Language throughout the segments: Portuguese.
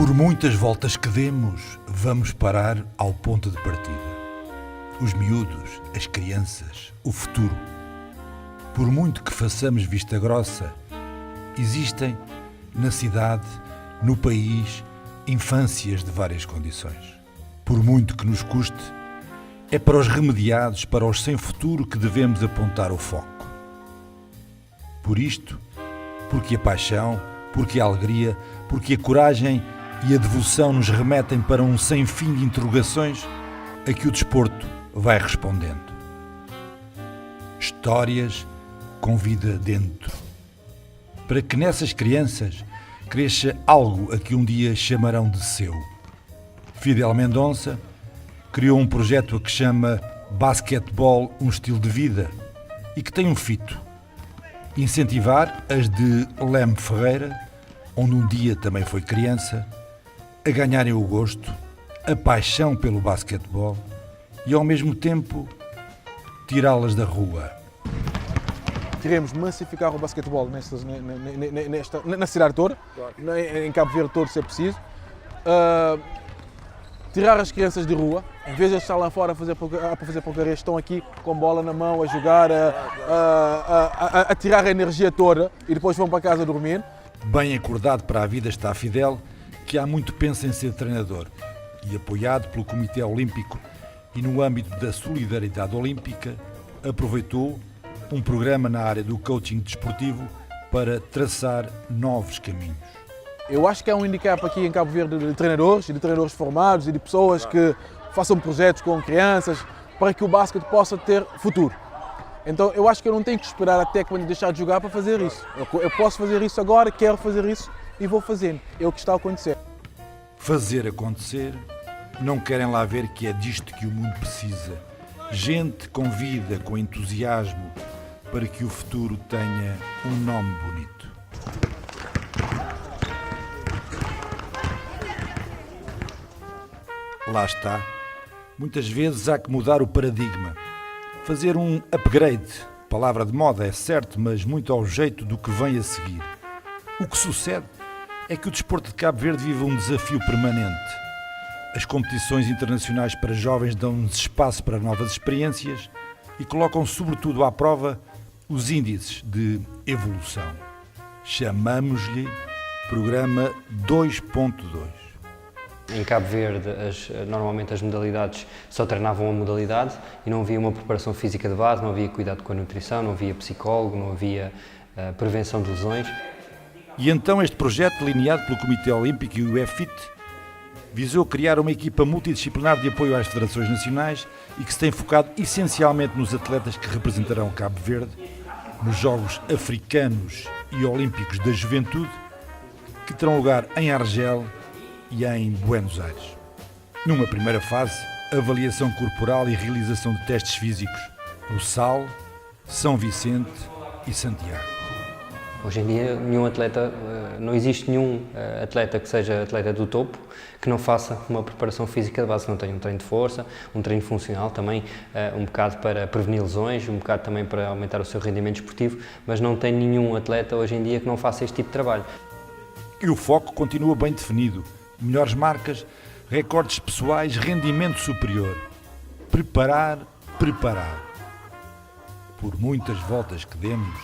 Por muitas voltas que demos, vamos parar ao ponto de partida. Os miúdos, as crianças, o futuro. Por muito que façamos vista grossa, existem na cidade, no país, infâncias de várias condições. Por muito que nos custe, é para os remediados, para os sem futuro que devemos apontar o foco. Por isto, porque a paixão, porque a alegria, porque a coragem e a devoção nos remetem para um sem fim de interrogações a que o desporto vai respondendo. Histórias com vida dentro. Para que nessas crianças cresça algo a que um dia chamarão de seu. Fidel Mendonça criou um projeto a que chama Basquetebol, um estilo de vida, e que tem um fito: incentivar as de Leme Ferreira, onde um dia também foi criança, a ganharem o gosto, a paixão pelo basquetebol e, ao mesmo tempo, tirá-las da rua. Queremos massificar o basquetebol na cidade toda, em Cabo Verde todo, se é preciso. Tirar as crianças de rua, em vez de estar lá fora a fazer porcaria, estão aqui com bola na mão, a jogar, a tirar a energia toda e depois vão para casa dormir. Bem acordado para a vida está Fidel, que há muito pensa em ser treinador, e apoiado pelo Comitê Olímpico e no âmbito da solidariedade olímpica, aproveitou um programa na área do coaching desportivo para traçar novos caminhos. Eu acho que há um handicap aqui em Cabo Verde de treinadores formados e de pessoas que façam projetos com crianças para que o basquete possa ter futuro. Então eu acho que eu não tenho que esperar até quando deixar de jogar para fazer isso. Eu posso fazer isso agora, quero fazer isso e vou fazendo. É o que está a acontecer. Fazer acontecer, não querem lá ver que é disto que o mundo precisa. Gente com vida, com entusiasmo, para que o futuro tenha um nome bonito. Lá está. Muitas vezes há que mudar o paradigma. Fazer um upgrade. Palavra de moda, é certo, mas muito ao jeito do que vem a seguir. O que sucede é que o desporto de Cabo Verde vive um desafio permanente. As competições internacionais para jovens dão-nos espaço para novas experiências e colocam sobretudo à prova os índices de evolução. Chamamos-lhe Programa 2.2. Em Cabo Verde, normalmente as modalidades só treinavam a modalidade e não havia uma preparação física de base, não havia cuidado com a nutrição, não havia psicólogo, não havia prevenção de lesões. E então este projeto, delineado pelo Comitê Olímpico e o UEFIT, visou criar uma equipa multidisciplinar de apoio às federações nacionais e que se tem focado essencialmente nos atletas que representarão Cabo Verde nos Jogos Africanos e Olímpicos da Juventude, que terão lugar em Argel e em Buenos Aires. Numa primeira fase, avaliação corporal e realização de testes físicos no Sal, São Vicente e Santiago. Hoje em dia, não existe nenhum atleta que seja atleta do topo que não faça uma preparação física de base, que não tenha um treino de força, um treino funcional também, um bocado para prevenir lesões, um bocado também para aumentar o seu rendimento esportivo, mas não tem nenhum atleta hoje em dia que não faça este tipo de trabalho. E o foco continua bem definido. Melhores marcas, recordes pessoais, rendimento superior. Preparar. Por muitas voltas que demos,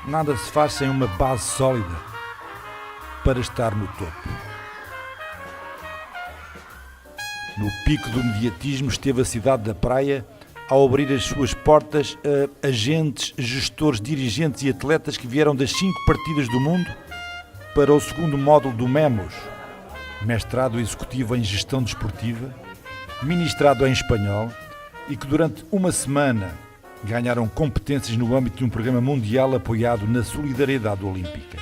nada se faz sem uma base sólida para estar no topo. No pico do mediatismo esteve a cidade da Praia ao abrir as suas portas a agentes, gestores, dirigentes e atletas que vieram das 5 partidas do mundo para o segundo módulo do MEMOS, mestrado executivo em gestão desportiva, ministrado em espanhol, e que durante uma semana ganharam competências no âmbito de um programa mundial apoiado na solidariedade olímpica.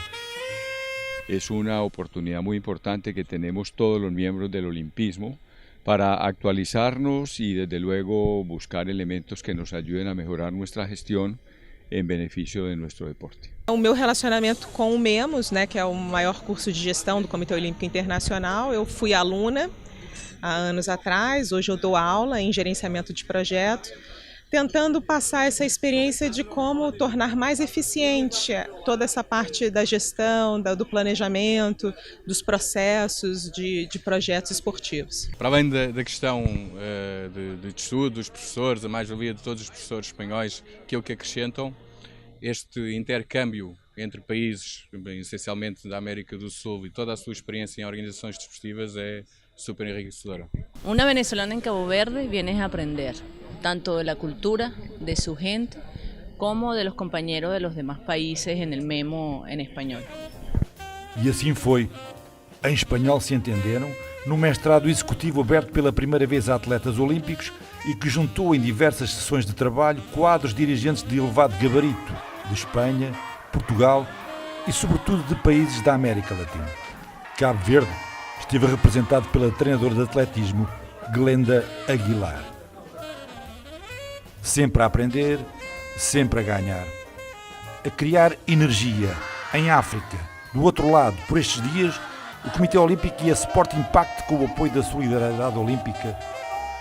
Es una oportunidad muy importante que tenemos todos los miembros del olimpismo para actualizarnos y desde luego buscar elementos que nos ayuden a mejorar nuestra gestión em benefício de nosso deporte. O meu relacionamento com o MEMOS, que é o maior curso de gestão do Comitê Olímpico Internacional, eu fui aluna há anos atrás, hoje eu dou aula em gerenciamento de projeto. tentando passar essa experiência de como tornar mais eficiente toda essa parte da gestão, do planejamento, dos processos de projetos esportivos. Para além da questão de estudo dos professores, a mais-valia de todos os professores espanhóis, que é o que acrescentam, este intercâmbio entre países, essencialmente da América do Sul, e toda a sua experiência em organizações desportivas é super enriquecedora. Una venezolana en Cabo Verde viene a aprender tanto de la cultura de su gente como de los compañeros de los demás países en el MEMO en español. E assim foi. Em espanhol se entenderam, num mestrado executivo aberto pela primeira vez a atletas olímpicos e que juntou em diversas sessões de trabalho quadros dirigentes de elevado gabarito de Espanha, Portugal e sobretudo de países da América Latina. Cabo Verde esteve representado pela treinadora de atletismo Glenda Aguilar. Sempre a aprender, sempre a ganhar. A criar energia. Em África, do outro lado, por estes dias, o Comitê Olímpico e a Sport Impact, com o apoio da Solidariedade Olímpica,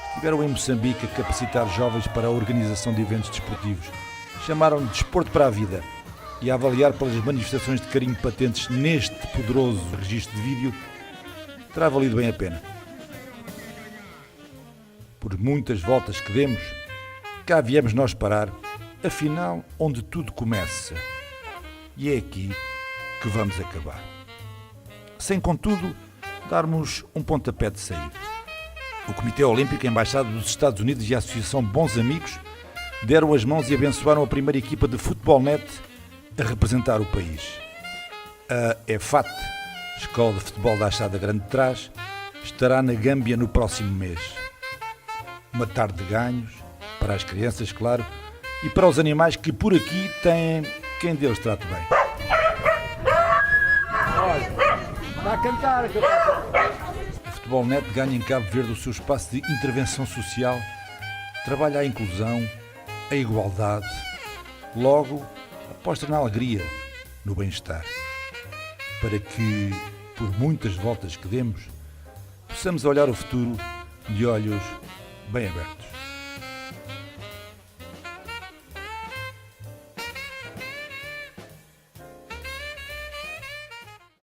estiveram em Moçambique a capacitar jovens para a organização de eventos desportivos. Chamaram-lhe Desporto para a Vida e a avaliar pelas manifestações de carinho patentes neste poderoso registro de vídeo, terá valido bem a pena. Por muitas voltas que demos, cá viemos nós parar, afinal, onde tudo começa. E é aqui que vamos acabar. Sem, contudo, darmos um pontapé de saída. O Comitê Olímpico, a Embaixada dos Estados Unidos e a Associação Bons Amigos deram as mãos e abençoaram a primeira equipa de Futbolnet a representar o país. A EFAT, Escola de Futebol da Achada Grande de Trás, estará na Gâmbia no próximo mês. Uma tarde de ganhos, para as crianças, claro, e para os animais que por aqui têm quem Deus trate bem. Olha, está a cantar. O Futbolnet ganha em Cabo Verde o seu espaço de intervenção social, trabalha a inclusão, a igualdade, logo aposta na alegria, no bem-estar, para que, por muitas voltas que demos, possamos olhar o futuro de olhos bem abertos.